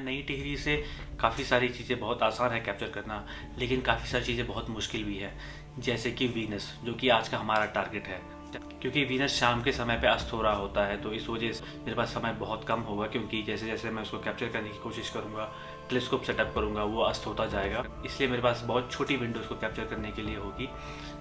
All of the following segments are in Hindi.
नई टिहरी से काफ़ी सारी चीज़ें बहुत आसान है कैप्चर करना, लेकिन काफ़ी सारी चीज़ें बहुत मुश्किल भी है। जैसे कि वीनस, जो कि आज का हमारा टारगेट है, क्योंकि वीनस शाम के समय पे अस्त हो रहा होता है, तो इस वजह से मेरे पास समय बहुत कम होगा। क्योंकि जैसे जैसे मैं उसको कैप्चर करने की कोशिश करूँगा, टेलीस्कोप सेटअप करूँगा, वो अस्त होता जाएगा। इसलिए मेरे पास बहुत छोटी विंडो उसको कैप्चर करने के लिए होगी।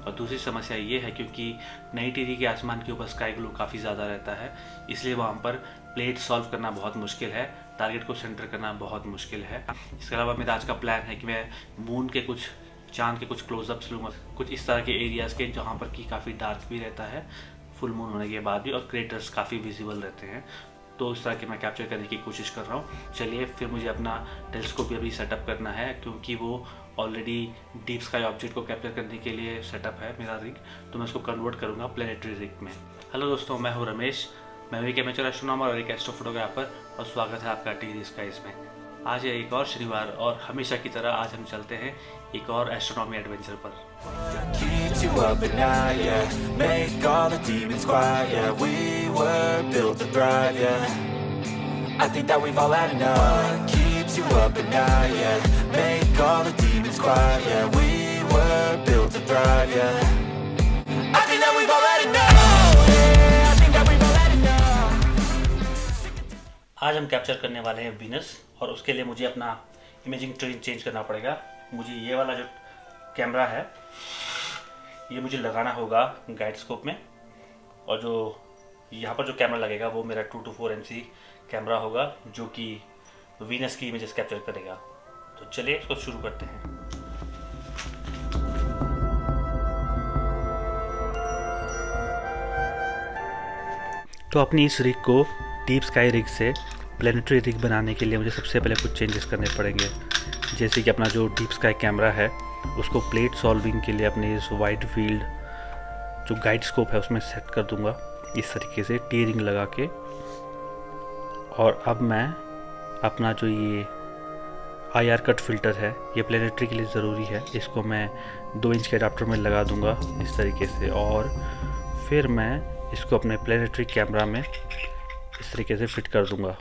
और दूसरी समस्या ये है, क्योंकि नई टिहरी के आसमान के ऊपर स्काई ग्लो काफ़ी ज़्यादा रहता है, इसलिए वहाँ पर प्लेट सॉल्व करना बहुत मुश्किल है, टारगेट को सेंटर करना बहुत मुश्किल है। इसके अलावा मेरा आज का प्लान है कि मैं मून के कुछ, चांद के कुछ क्लोजअप्स लूँगा, कुछ इस तरह के एरियाज़ के जहाँ पर कि काफ़ी डार्क भी रहता है फुल मून होने के बाद भी, और क्रेटर्स काफ़ी विजिबल रहते हैं। तो इस तरह के मैं कैप्चर करने की कोशिश कर रहा हूँ। चलिए, फिर मुझे अपना टेलीस्कोप भी अभी सेटअप करना है, क्योंकि वो ऑलरेडी डीप स्काई ऑब्जेक्ट को कैप्चर करने के लिए सेटअप है मेरा रिग, तो मैं उसको कन्वर्ट करूँगा प्लेनेटरी रिग में। हेलो दोस्तों, मैं हूँ रमेश, मैं हूँ एक एमेचर एस्ट्रोनॉमर और एक एस्ट्रो फोटोग्राफर, और स्वागत है आपका टिहरी स्काईज में। आज है एक और शनिवार, और हमेशा की तरह आज हम चलते हैं एक और एस्ट्रोनॉमी एडवेंचर पर। Keeps you up at night, yeah. Make all the demons quiet, yeah. We were built to thrive, yeah. I think that we've all had enough. Keeps you up at night, yeah. Make all the demons quiet, yeah. We were built to thrive, yeah. I think that we've all had enough. Yeah, I think that we've all had enough. आज हम कैप्चर करने वाले हैं वीनस, और उसके लिए मुझे अपना इमेजिंग ट्रेन चेंज करना पड़ेगा। मुझे ये वाला जो कैमरा है, ये मुझे लगाना होगा गाइड स्कोप में, और जो यहाँ पर जो कैमरा लगेगा वो मेरा 224 MC कैमरा होगा, जो कि वीनस की इमेजेस कैप्चर करेगा। तो चलिए इसको शुरू करते हैं। तो अपनी इस रिग को डीप स्काई रिग से प्लेनेटरी रिग बनाने के लिए मुझे सबसे पहले कुछ चेंजेस करने पड़ेंगे। जैसे कि अपना जो डीप स्काई कैमरा है, उसको प्लेट सॉल्विंग के लिए अपने इस वाइड फील्ड जो गाइड स्कोप है उसमें सेट कर दूंगा, इस तरीके से टी रिंग लगा के। और अब मैं अपना जो ये IR कट फिल्टर है, ये प्लेनेटरी के लिए ज़रूरी है, इसको मैं 2 इंच के अडाप्टर में लगा दूंगा इस तरीके से। और फिर मैं इसको अपने प्लेनेटरी कैमरा में इस तरीके से फिट कर दूंगा,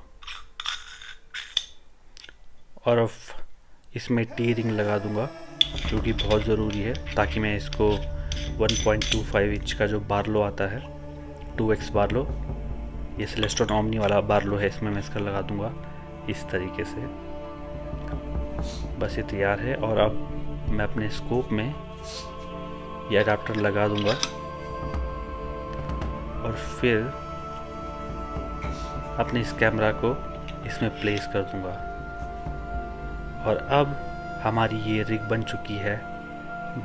और अब इसमें टी रिंग लगा दूंगा, जो कि बहुत ज़रूरी है, ताकि मैं इसको 1.25 इंच का जो बारलो आता है, 2x बारलो, ये सेलेस्ट्रॉन ओमनी वाला बारलो है, इसमें मैं इसका लगा दूंगा इस तरीके से। बस ये तैयार है। और अब मैं अपने स्कोप में ये अडाप्टर लगा दूंगा, और फिर अपने इस कैमरा को इसमें प्लेस कर दूंगा। और अब हमारी ये रिग बन चुकी है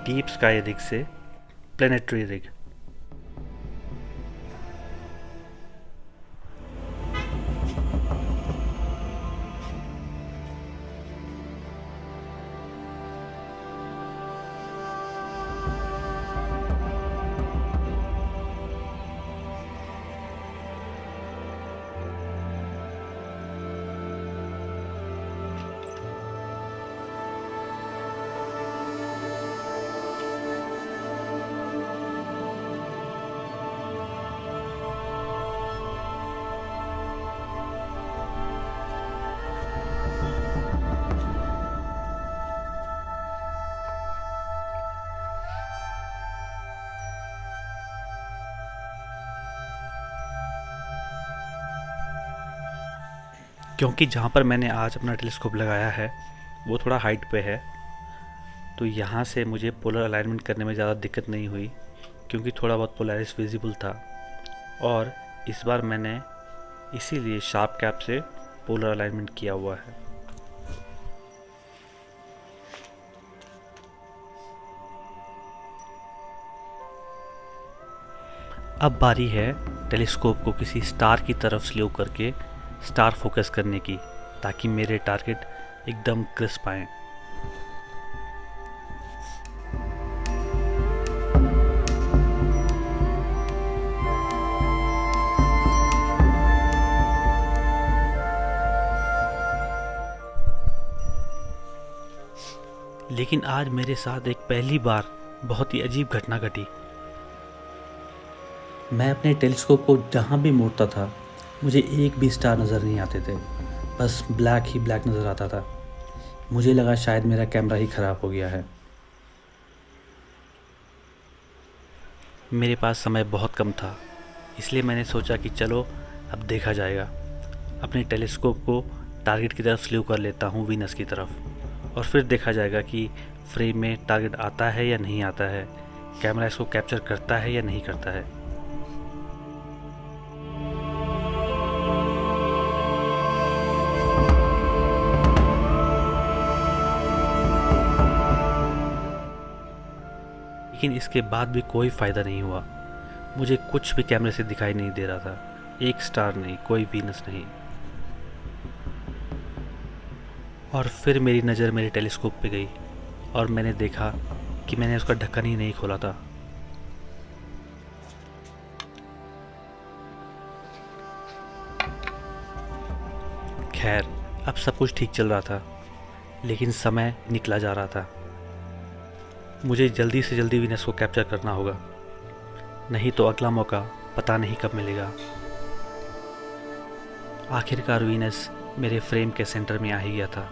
डीप स्काई रिग से प्लेनेटरी रिग। क्योंकि जहाँ पर मैंने आज अपना टेलीस्कोप लगाया है वो थोड़ा हाइट पे है, तो यहाँ से मुझे पोलर अलाइनमेंट करने में ज़्यादा दिक्कत नहीं हुई, क्योंकि थोड़ा बहुत पोलैरिस विजिबल था। और इस बार मैंने इसीलिए शार्प कैप से पोलर अलाइनमेंट किया हुआ है। अब बारी है टेलीस्कोप को किसी स्टार की तरफ स्लो करके स्टार फोकस करने की, ताकि मेरे टारगेट एकदम क्रिस्प आएँ। लेकिन आज मेरे साथ एक पहली बार बहुत ही अजीब घटना घटी। मैं अपने टेलीस्कोप को जहाँ भी मोड़ता था, मुझे एक भी स्टार नज़र नहीं आते थे। बस ब्लैक ही ब्लैक नज़र आता था। मुझे लगा शायद मेरा कैमरा ही ख़राब हो गया है। मेरे पास समय बहुत कम था, इसलिए मैंने सोचा कि चलो अब देखा जाएगा। अपने टेलीस्कोप को टारगेट की तरफ स्लो कर लेता हूँ, वीनस की तरफ, और फिर देखा जाएगा कि फ्रेम में टारगेट आता है या नहीं आता है, कैमरा इसको कैप्चर करता है या नहीं करता है। लेकिन इसके बाद भी कोई फ़ायदा नहीं हुआ। मुझे कुछ भी कैमरे से दिखाई नहीं दे रहा था, एक स्टार नहीं, कोई वीनस नहीं। और फिर मेरी नज़र मेरे टेलीस्कोप पे गई और मैंने देखा कि मैंने उसका ढक्कन ही नहीं खोला था। खैर, अब सब कुछ ठीक चल रहा था, लेकिन समय निकला जा रहा था। मुझे जल्दी से जल्दी वीनस को कैप्चर करना होगा, नहीं तो अगला मौका पता नहीं कब मिलेगा। आखिरकार वीनस मेरे फ्रेम के सेंटर में आ ही गया था,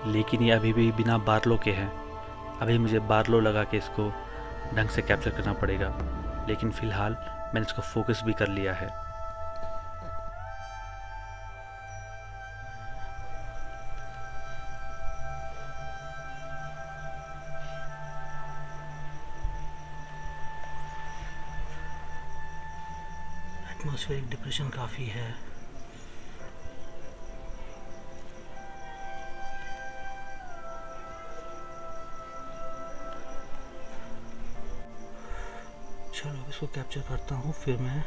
लेकिन ये अभी भी बिना बारलों के हैं। अभी मुझे बारलो लगा के इसको ढंग से कैप्चर करना पड़ेगा, लेकिन फ़िलहाल मैंने इसको फोकस भी कर लिया है। एटमॉस्फेरिक डिप्रेशन काफ़ी है। चलो इसको कैप्चर करता हूँ, फिर मैं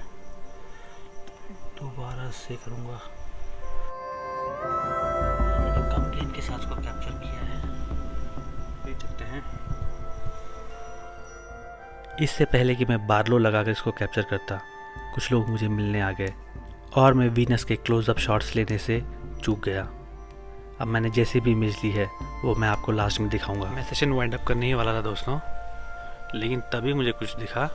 दोबारा से करूँगा। मैंने कम गेन के साथ इसको कैप्चर किया है, देख सकते हैं। इससे पहले कि मैं बारलो लगाकर इसको कैप्चर करता, कुछ लोग मुझे मिलने आ गए और मैं वीनस के क्लोज़अप शॉट्स लेने से चूक गया। अब मैंने जैसी भी इमेज ली है वो मैं आपको लास्ट में दिखाऊंगा। मैं सेशन वाइंड अप करने ही वाला था दोस्तों, लेकिन तभी मुझे कुछ दिखा।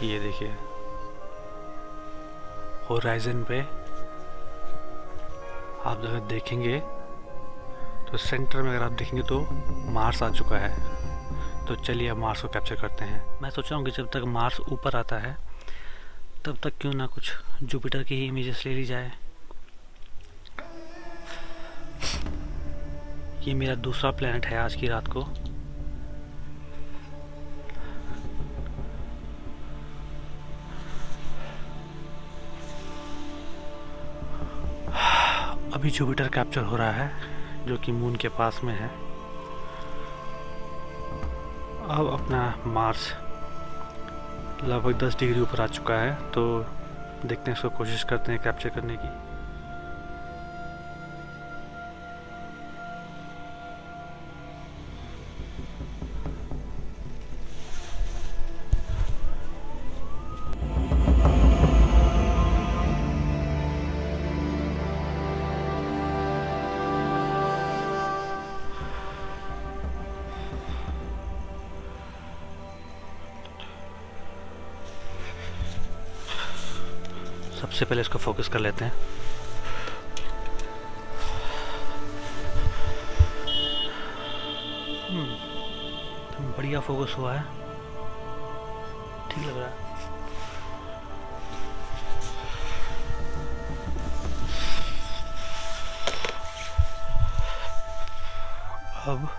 ये देखिए, होराइजन पे आप अगर देखेंगे तो सेंटर में अगर आप देखेंगे तो मार्स आ चुका है। तो चलिए अब मार्स को कैप्चर करते हैं। मैं सोच रहा हूँ कि जब तक मार्स ऊपर आता है तब तक क्यों ना कुछ जुपिटर की ही इमेजेस ले ली जाए। ये मेरा दूसरा प्लेनेट है आज की रात को। अभी जुपिटर कैप्चर हो रहा है, जो कि मून के पास में है। अब अपना मार्स लगभग 10 डिग्री ऊपर आ चुका है, तो देखते हैं, इसको कोशिश करते हैं कैप्चर करने की। सबसे पहले इसको फोकस कर लेते हैं। बढ़िया फोकस हुआ है, ठीक लग रहा है। अब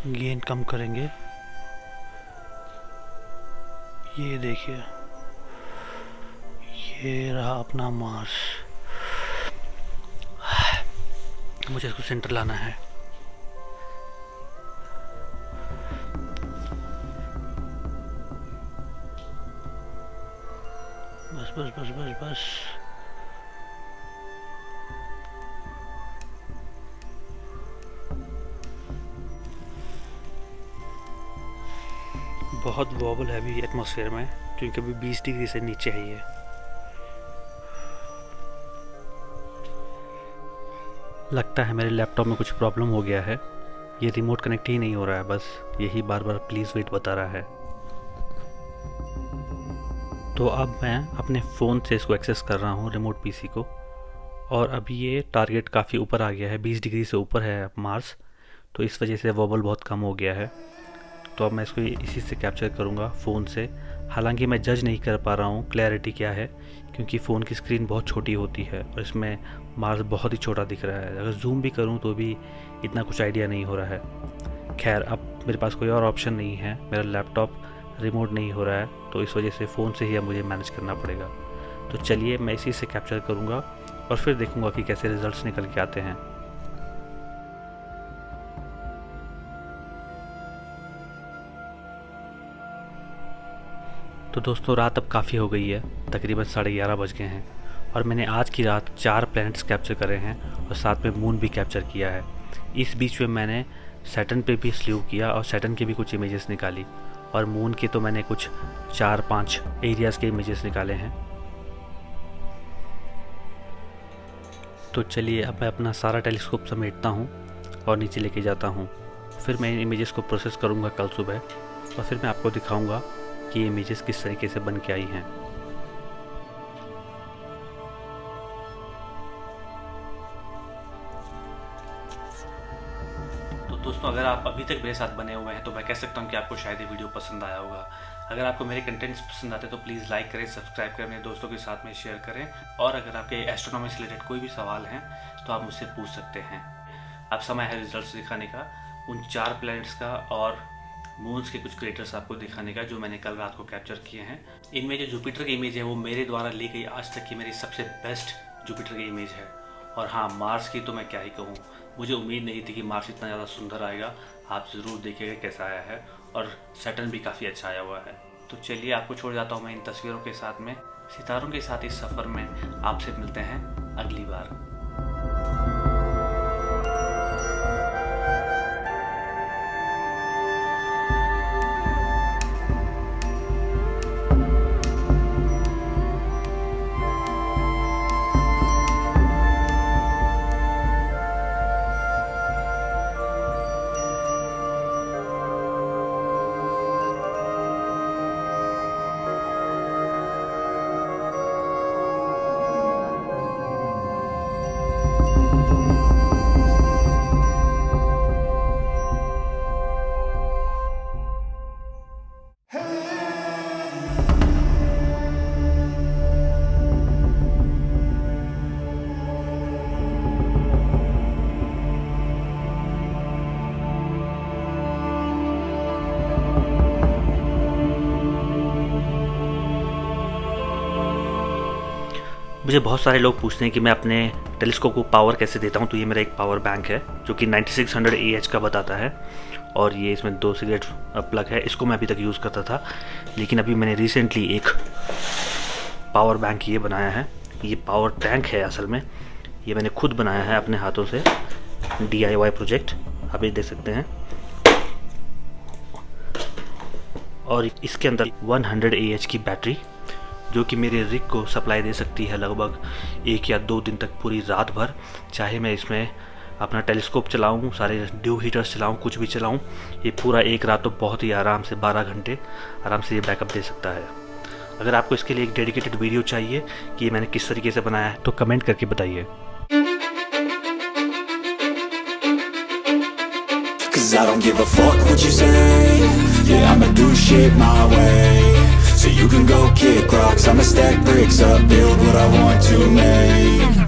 गेन कम करेंगे। ये देखिए, ये रहा अपना मार्स। मुझे इसको सेंटर लाना है। बस बस बस बस बस। बहुत वॉबल है अभी एटमॉस्फेयर में, क्योंकि अभी 20 डिग्री से नीचे है ये। लगता है मेरे लैपटॉप में कुछ प्रॉब्लम हो गया है, ये रिमोट कनेक्ट ही नहीं हो रहा है, बस यही बार बार प्लीज़ वेट बता रहा है। तो अब मैं अपने फ़ोन से इसको एक्सेस कर रहा हूँ रिमोट पीसी को, और अभी ये टारगेट काफ़ी ऊपर आ गया है, 20 डिग्री से ऊपर है मार्स, तो इस वजह से वॉबल बहुत कम हो गया है। तो अब मैं इसको इसी से कैप्चर करूँगा फ़ोन से। हालांकि मैं जज नहीं कर पा रहा हूँ क्लैरिटी क्या है, क्योंकि फ़ोन की स्क्रीन बहुत छोटी होती है और इसमें मार्स बहुत ही छोटा दिख रहा है। अगर जूम भी करूँ तो भी इतना कुछ आइडिया नहीं हो रहा है। खैर, अब मेरे पास कोई और ऑप्शन नहीं है, मेरा लैपटॉप रिमोट नहीं हो रहा है, तो इस वजह से फ़ोन से ही अब मुझे मैनेज करना पड़ेगा। तो चलिए मैं इसी से कैप्चर करूँगा और फिर देखूँगा कि कैसे रिज़ल्ट्स निकल के आते हैं। तो दोस्तों, रात अब काफ़ी हो गई है, तकरीबन 11:30 बज गए हैं, और मैंने आज की रात 4 प्लैनेट्स कैप्चर करे हैं और साथ में मून भी कैप्चर किया है। इस बीच में मैंने सैटर्न पे भी स्ल्यू किया और सैटर्न की भी कुछ इमेजेस निकाली, और मून के तो मैंने कुछ 4-5 एरियाज़ के इमेजेस निकाले हैं। तो चलिए अब मैं अपना सारा टेलीस्कोप समेटता हूँ और नीचे लेके जाता हूँ। फिर मैं इन इमेजेस को प्रोसेस करूँगा कल सुबह, और फिर मैं आपको दिखाऊँगा कि ये इमेजेस किस तरीके से बन के आई हैं। तो दोस्तों, अगर आप अभी तक मेरे साथ बने हुए हैं तो मैं कह सकता हूँ कि आपको शायद ये वीडियो पसंद आया होगा। अगर आपको मेरे कंटेंट्स पसंद आते तो प्लीज़ लाइक करें, सब्सक्राइब करें, अपने दोस्तों के साथ में शेयर करें, और अगर आपके एस्ट्रोनॉमी से रिलेटेड कोई भी सवाल हैं तो आप मुझसे पूछ सकते हैं। अब समय है रिजल्ट्स दिखाने का, उन 4 प्लैनेट्स का और मून्स के कुछ क्रेटर्स आपको दिखाने का जो मैंने कल रात को कैप्चर किए हैं। इनमें जो जुपिटर की इमेज है वो मेरे द्वारा ली गई आज तक की मेरी सबसे बेस्ट जुपिटर की इमेज है। और हाँ, मार्स की तो मैं क्या ही कहूँ, मुझे उम्मीद नहीं थी कि मार्स इतना ज़्यादा सुंदर आएगा। आप ज़रूर देखिएगा कैसा आया है, और सैटर्न भी काफ़ी अच्छा आया हुआ है। तो चलिए आपको छोड़ जाता हूँ मैं इन तस्वीरों के साथ में। सितारों के साथ इस सफ़र में आपसे मिलते हैं अगली बार। मुझे बहुत सारे लोग पूछते हैं कि मैं अपने टेलीस्कोप को पावर कैसे देता हूं। तो ये मेरा एक पावर बैंक है जो कि 9600 AH का बताता है, और ये इसमें 2 सिगरेट प्लग है। इसको मैं अभी तक यूज़ करता था, लेकिन अभी मैंने रिसेंटली एक पावर बैंक ये बनाया है। ये पावर टैंक है असल में, ये मैंने खुद बनाया है अपने हाथों से, DIY प्रोजेक्ट, आप ये देख सकते हैं। और इसके अंदर 100 AH की बैटरी जो कि मेरे रिग को सप्लाई दे सकती है लगभग 1 या 2 दिन तक, पूरी रात भर। चाहे मैं इसमें अपना टेलीस्कोप चलाऊं, सारे ड्यू हीटर्स चलाऊं, कुछ भी चलाऊं, ये पूरा एक रात तो बहुत ही आराम से 12 घंटे आराम से ये बैकअप दे सकता है। अगर आपको इसके लिए एक डेडिकेटेड वीडियो चाहिए कि ये मैंने किस तरीके से बनाया है तो कमेंट करके बताइए। Cause I don't give a fuck what you say. Yeah, I'ma do shit my way. So you can go kick rocks, I'ma stack bricks up, build what I want to make.